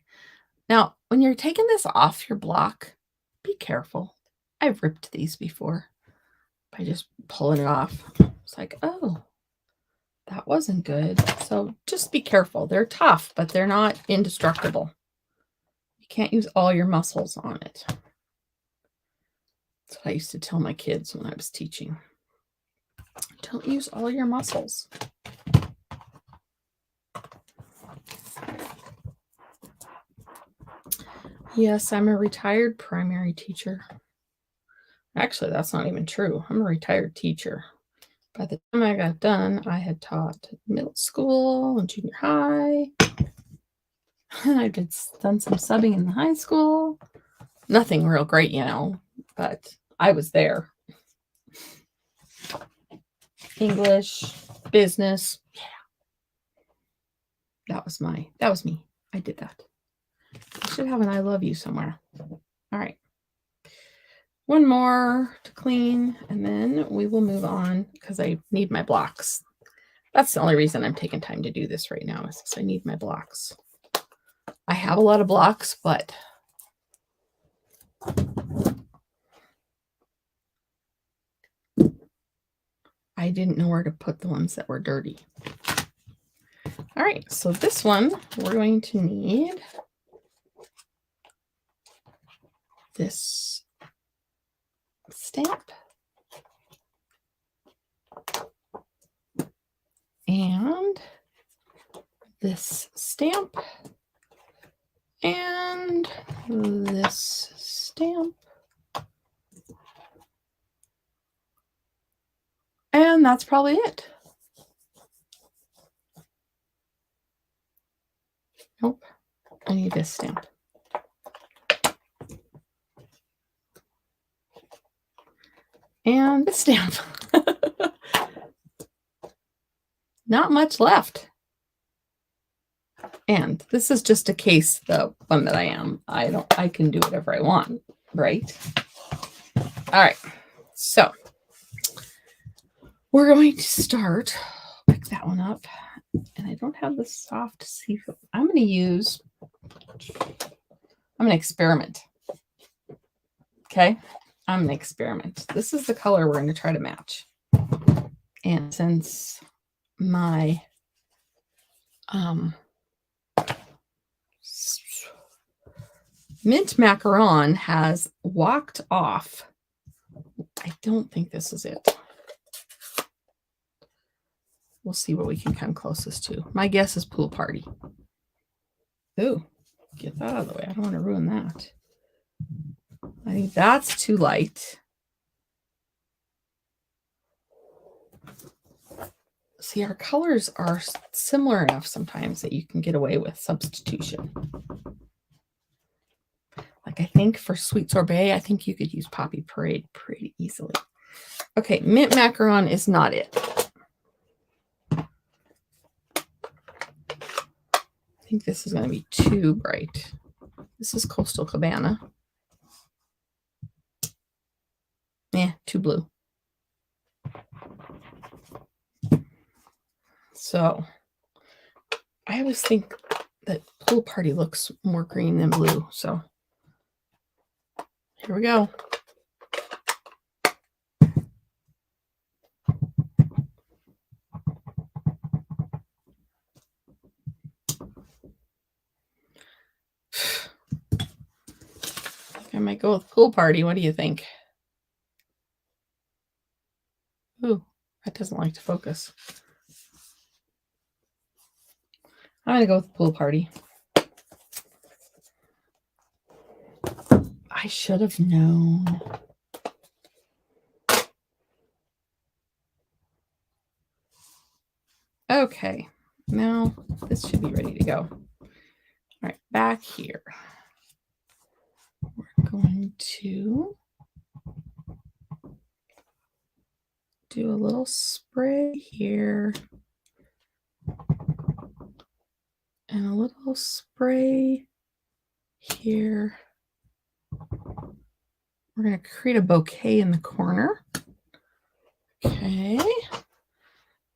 Now, when you're taking this off your block, be careful. I've ripped these before by just pulling it off. It's like, oh, that wasn't good. So just be careful. They're tough, but they're not indestructible. You can't use all your muscles on it. That's what I used to tell my kids when I was teaching. Don't use all your muscles. Yes, I'm a retired primary teacher. Actually, that's not even true. I'm a retired teacher. By the time I got done, I had taught middle school and junior high. I done some subbing in the high school. Nothing real great, you know, but I was there. English, business. Yeah. That was me. I did that. I should have an I love you somewhere. All right. One more to clean, and then we will move on because I need my blocks. That's the only reason I'm taking time to do this right now, is because I need my blocks. I have a lot of blocks, but I didn't know where to put the ones that were dirty. All right, so this one, we're going to need this stamp and this stamp and this stamp. And that's probably it. Nope, I need this stamp. And this stamp. Not much left. And this is just a case, the one that I am. I can do whatever I want, right? All right, so we're going to start. Pick that one up. And I don't have the soft seafoam. I'm going to experiment. Okay, I'm going to experiment. This is the color we're going to try to match. And since my mint macaron has walked off, I don't think this is it. We'll see what we can come closest to. My guess is pool party. Ooh, get that out of the way. I don't want to ruin that. I think that's too light. See, our colors are similar enough sometimes that you can get away with substitution. Like I think for Sweet Sorbet, I think you could use Poppy Parade pretty easily. Okay, mint macaron is not it. I think this is going to be too bright. This is Coastal Cabana. Too blue. So I always think that pool party looks more green than blue. So here we go. I might go with pool party. What do you think? Ooh, that doesn't like to focus. I'm going to go with pool party. I should have known. Okay, now this should be ready to go. All right, back here. We're going to do a little spray here. And a little spray here. We're going to create a bouquet in the corner. Okay.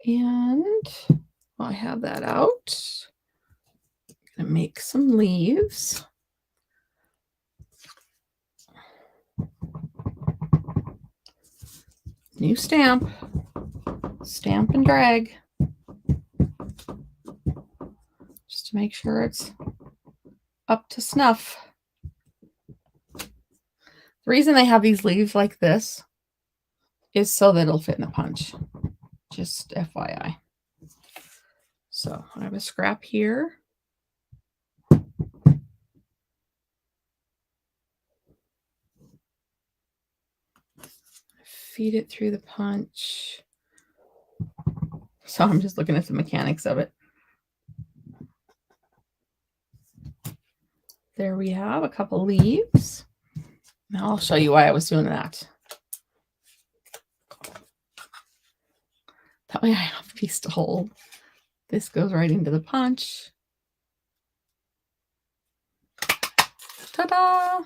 And while I have that out, I'm going to make some leaves. New stamp. Stamp and drag. Just to make sure it's up to snuff. The reason I have these leaves like this is so that it'll fit in the punch. Just FYI. So I have a scrap here. Feed it through the punch. So I'm just looking at the mechanics of it. There we have a couple leaves. Now I'll show you why I was doing that. way I have a piece to hold. This goes right into the punch. Ta-da!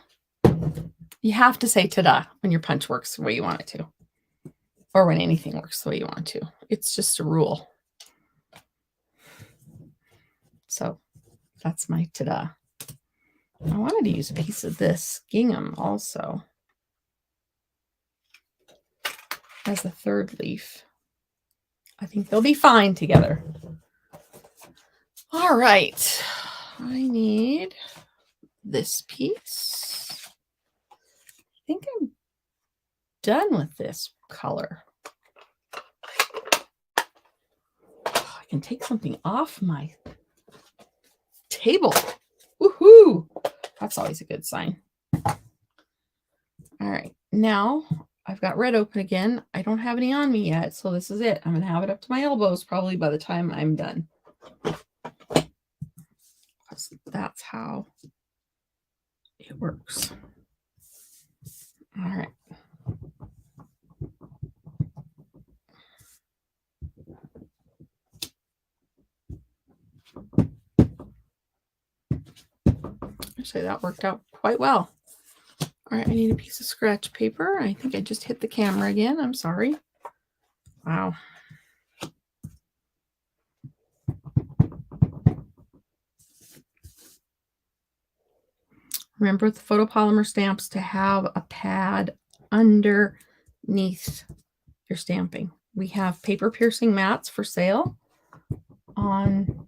You have to say ta-da when your punch works the way you want it to. Or when anything works the way you want it to. It's just a rule. So that's my ta-da. I wanted to use a piece of this gingham also as a third leaf. I think they'll be fine together. All right. I need this piece. I think I'm done with this color. I can take something off my table. Woohoo! That's always a good sign. All right. Now I've got red open again. I don't have any on me yet, so this is it. I'm going to have it up to my elbows probably by the time I'm done. That's how it works. All right. Actually, that worked out quite well. All right, I need a piece of scratch paper. I think I just hit the camera again. I'm sorry. Wow. Remember with the photopolymer stamps to have a pad underneath your stamping. We have paper piercing mats for sale on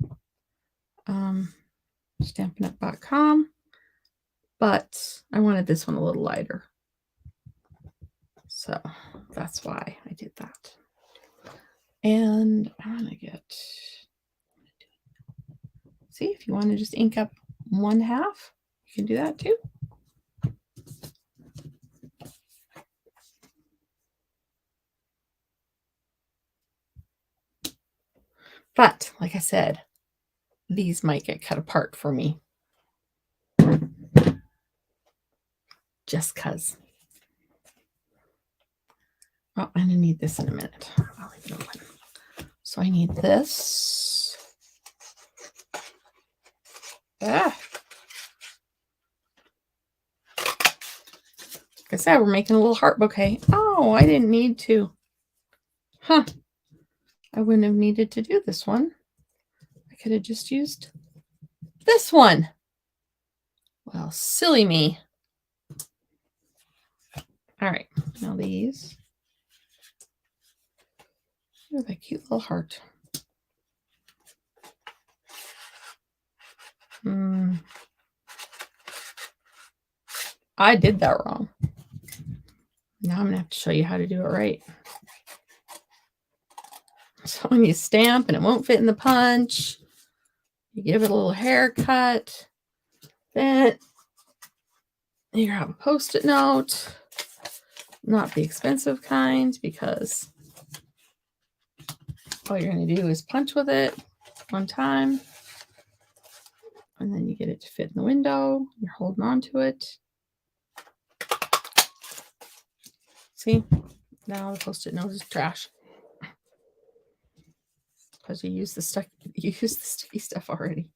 Stampin'Up.com, but I wanted this one a little lighter. So that's why I did that. And I'm going to get, see, if you want to just ink up 1/2, you can do that too. But like I said, these might get cut apart for me. Just because. Oh, I'm going to need this in a minute. I'll leave it open. So I need this. Like I said, we're making a little heart bouquet. Oh, I didn't need to. Huh. I wouldn't have needed to do this one. I could have just used this one. Well, silly me. All right. Now these. Oh, that cute little heart. I did that wrong. Now I'm going to have to show you how to do it right. So when you stamp and it won't fit in the punch, you give it a little haircut. Then you grab a Post-it note. Not the expensive kind, because all you're going to do is punch with it one time. And then you get it to fit in the window. You're holding on to it. See, now the Post-it note is trash because you used the sticky stuff already.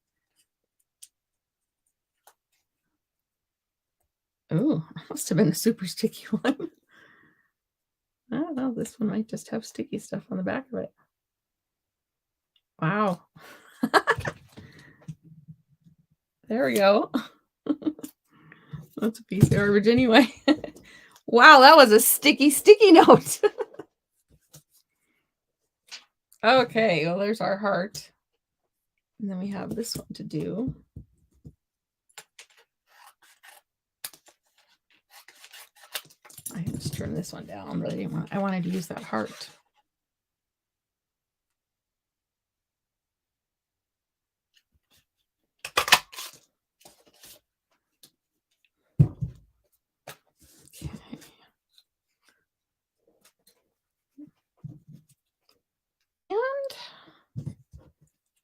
Oh, must have been a super sticky one. Oh, well, this one might just have sticky stuff on the back of it. Wow. There we go. That's a piece of garbage anyway. Wow, that was a sticky note. Okay, well, there's our heart. And then we have this one to do. I can just trim this one down, but I wanted to use that heart.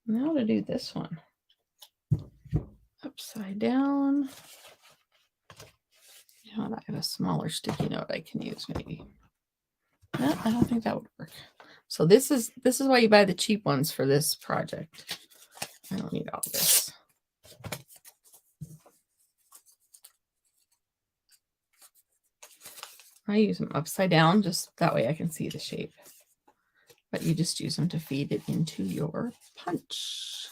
And now to do this one. Upside down. You know, I have a smaller sticky note I can use maybe. No, I don't think that would work. So this is why you buy the cheap ones for this project. I don't need all this. I use them upside down, just that way I can see the shape. But you just use them to feed it into your punch.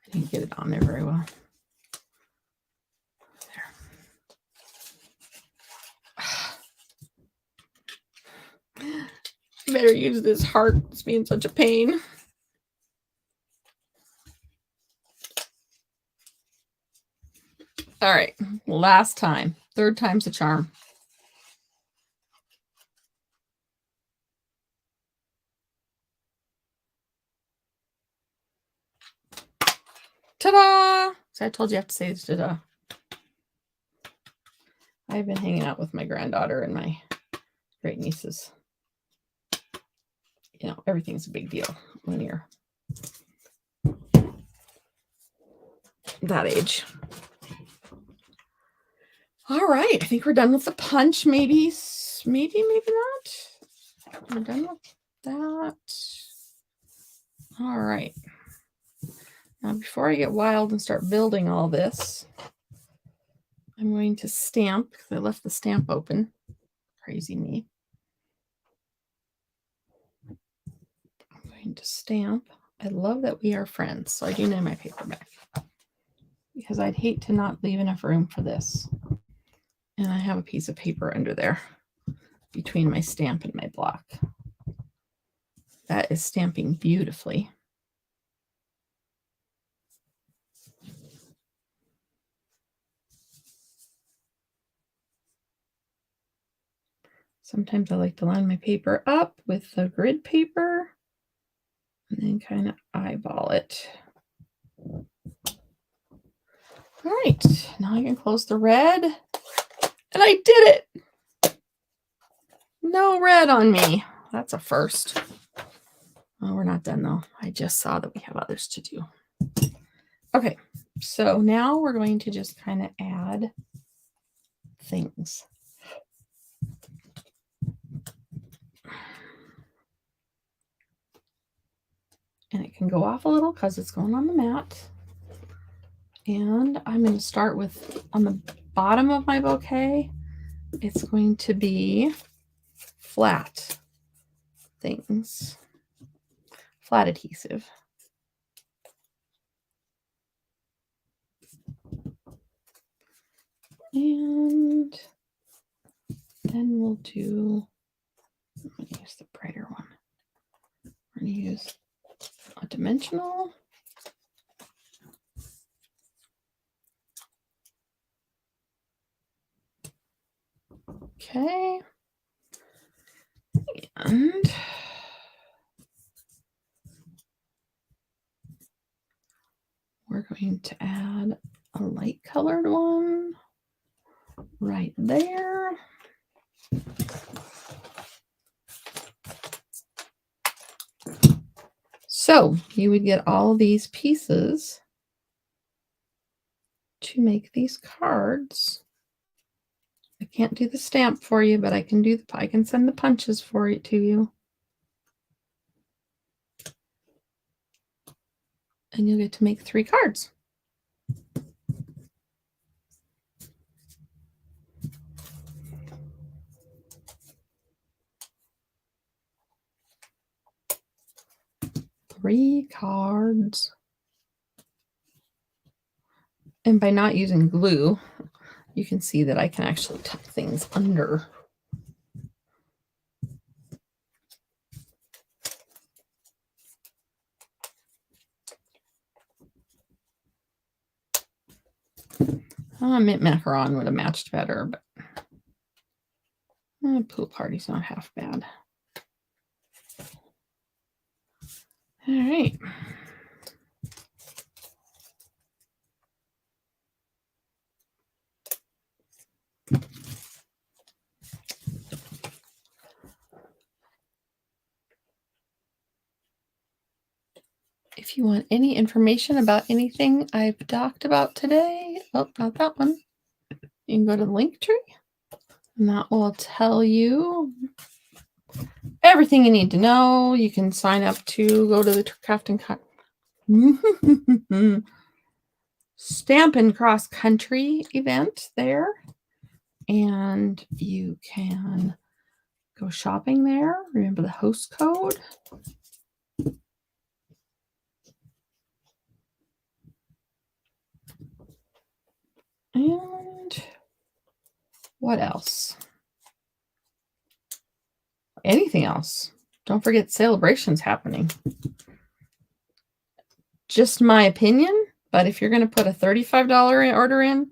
I didn't get it on there very well. There. Better use this heart. It's being such a pain. All right, last time. Third time's a charm. Ta-da! So I told you I have to say ta-da. I've been hanging out with my granddaughter and my great nieces. You know, everything's a big deal when you're that age. All right, I think we're done with the punch. Maybe not. We're done with that. All right. Now, before I get wild and start building all this, I'm going to stamp because I left the stamp open. Crazy me. I'm going to stamp. I love that we are friends, so I do need my paper back because I'd hate to not leave enough room for this. And I have a piece of paper under there between my stamp and my block. That is stamping beautifully. Sometimes I like to line my paper up with the grid paper and then kind of eyeball it. All right, now I can close the red. And I did it! No red on me. That's a first. Oh, we're not done though. I just saw that we have others to do. Okay, so now we're going to just kind of add things. And it can go off a little because it's going on the mat. And I'm going to start with, on the bottom of my bouquet, it's going to be flat things, flat adhesive. And then we'll do, I'm going to use the brighter one. We're going to use a dimensional. Okay. And we're going to add a light colored one right there. So you would get all these pieces to make these cards. I can't do the stamp for you, but I can do I can send the punches for it to you. And you'll get to make 3 cards. Three cards. And by not using glue, you can see that I can actually tuck things under. Mint macaron would have matched better, but pool party's not half bad. All right. If you want any information about anything I've talked about today, oh, not that one. You can go to the link tree, and that will tell you everything you need to know. You can sign up to go to the Craft and Cut Stampin' Cross Country event there, and you can go shopping there. Remember the host code. And what else? Anything else? Don't forget celebrations happening. Just my opinion, but if you're going to put a $35 order in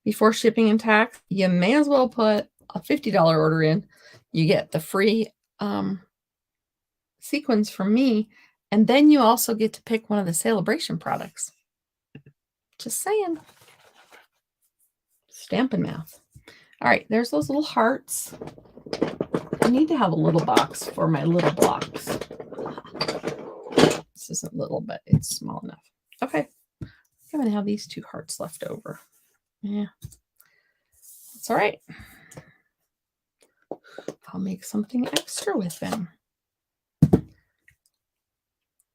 before shipping and tax, you may as well put a $50 order in. You get the free sequins from me, and then you also get to pick one of the celebration products. Just saying. Stampin' Math. All right, there's those little hearts. I need to have a little box for my little blocks. This isn't little, but it's small enough. Okay, I'm going to have these 2 hearts left over. Yeah, that's all right. I'll make something extra with them.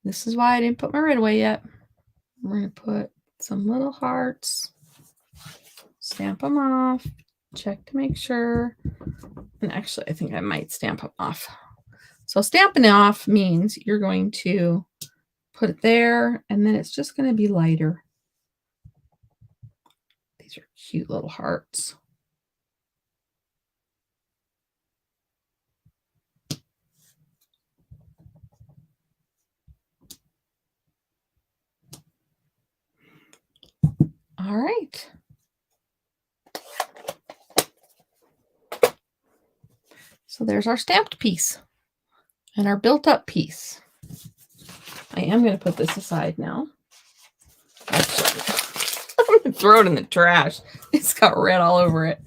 This is why I didn't put my red away yet. We're going to put some little hearts, stamp them off, check to make sure. And actually, I think I might stamp them off. So stamping off means you're going to put it there, and then it's just going to be lighter. These are cute little hearts. All right. So there's our stamped piece and our built up piece. I am going to put this aside now. Actually, I'm going to throw it in the trash. It's got red all over it.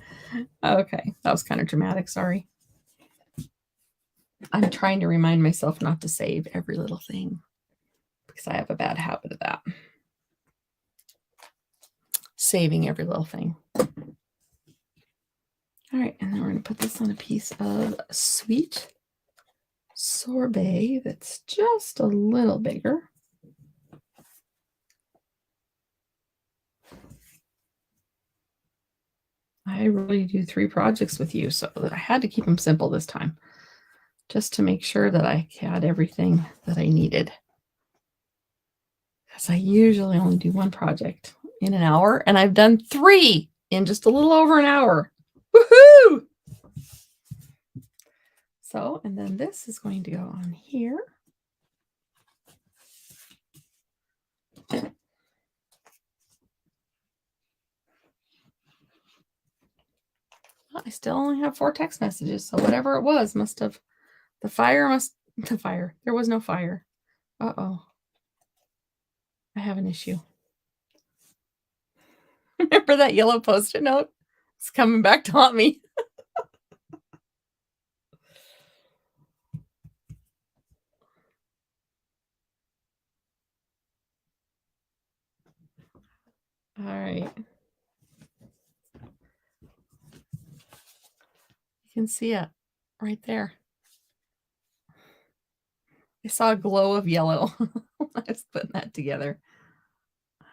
Okay, that was kind of dramatic. Sorry. I'm trying to remind myself not to save every little thing because I have a bad habit of that. Saving every little thing. All right, and then we're going to put this on a piece of sweet sorbet that's just a little bigger. I really do 3 projects with you, so that I had to keep them simple this time, just to make sure that I had everything that I needed. Because I usually only do 1 project in an hour, and I've done 3 in just a little over an hour. Woohoo! So, and then this is going to go on here. I still only have 4 text messages, so whatever it was must have, the fire, there was no fire. Uh-oh. I have an issue. Remember that yellow Post-it note? It's coming back to haunt me. All right. You can see it right there. I saw a glow of yellow. I was putting that together.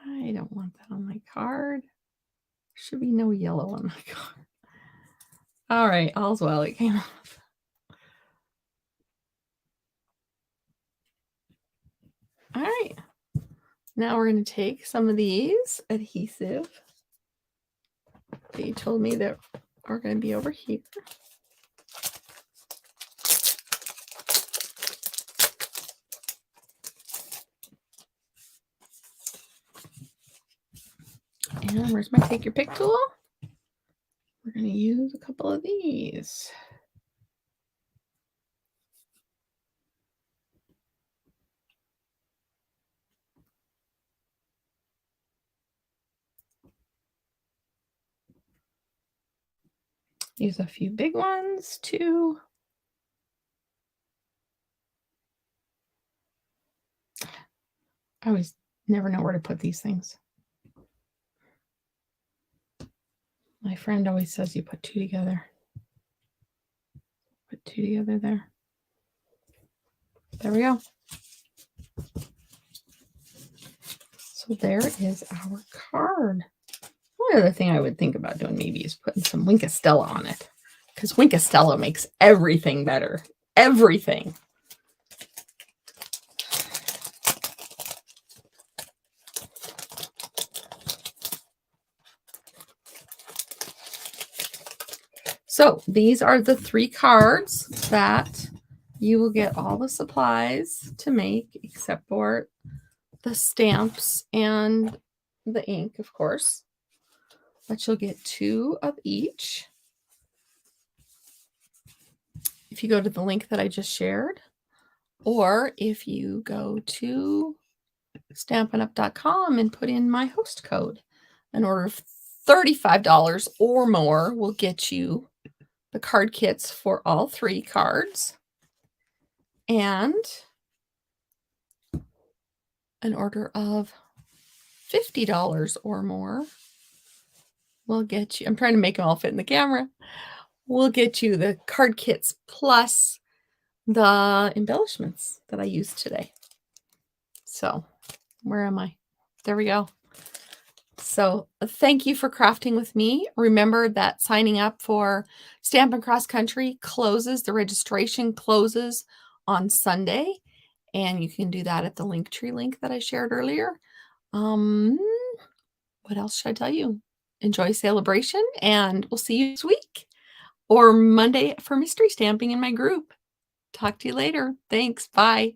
I don't want that on my card. There should be no yellow on my card. All right, all's well. It came off. All right. Now we're going to take some of these adhesive. They told me that are going to be over here. And where's my take your pick tool? We're going to use a couple of these. Use a few big ones too. I always never know where to put these things. My friend always says you put two together. Put two together there. There we go. So there is our card. One other thing I would think about doing maybe is putting some Winkostella on it, because Winkostella makes everything better. Everything. So these are the 3 cards that you will get all the supplies to make, except for the stamps and the ink, of course. But you'll get 2 of each. If you go to the link that I just shared, or if you go to stampinup.com and put in my host code, an order of $35 or more will get you the card kits for all 3 cards, and an order of $50 or more will get you, I'm trying to make them all fit in the camera, will get you the card kits plus the embellishments that I used today. So where am I? There we go. So thank you for crafting with me. Remember that signing up for Stampin' Cross Country closes, the registration closes on Sunday, and you can do that at the Linktree link that I shared earlier. What else should I tell you? Enjoy celebration, and we'll see you next week or Monday for mystery stamping in my group. Talk to you later. Thanks. Bye.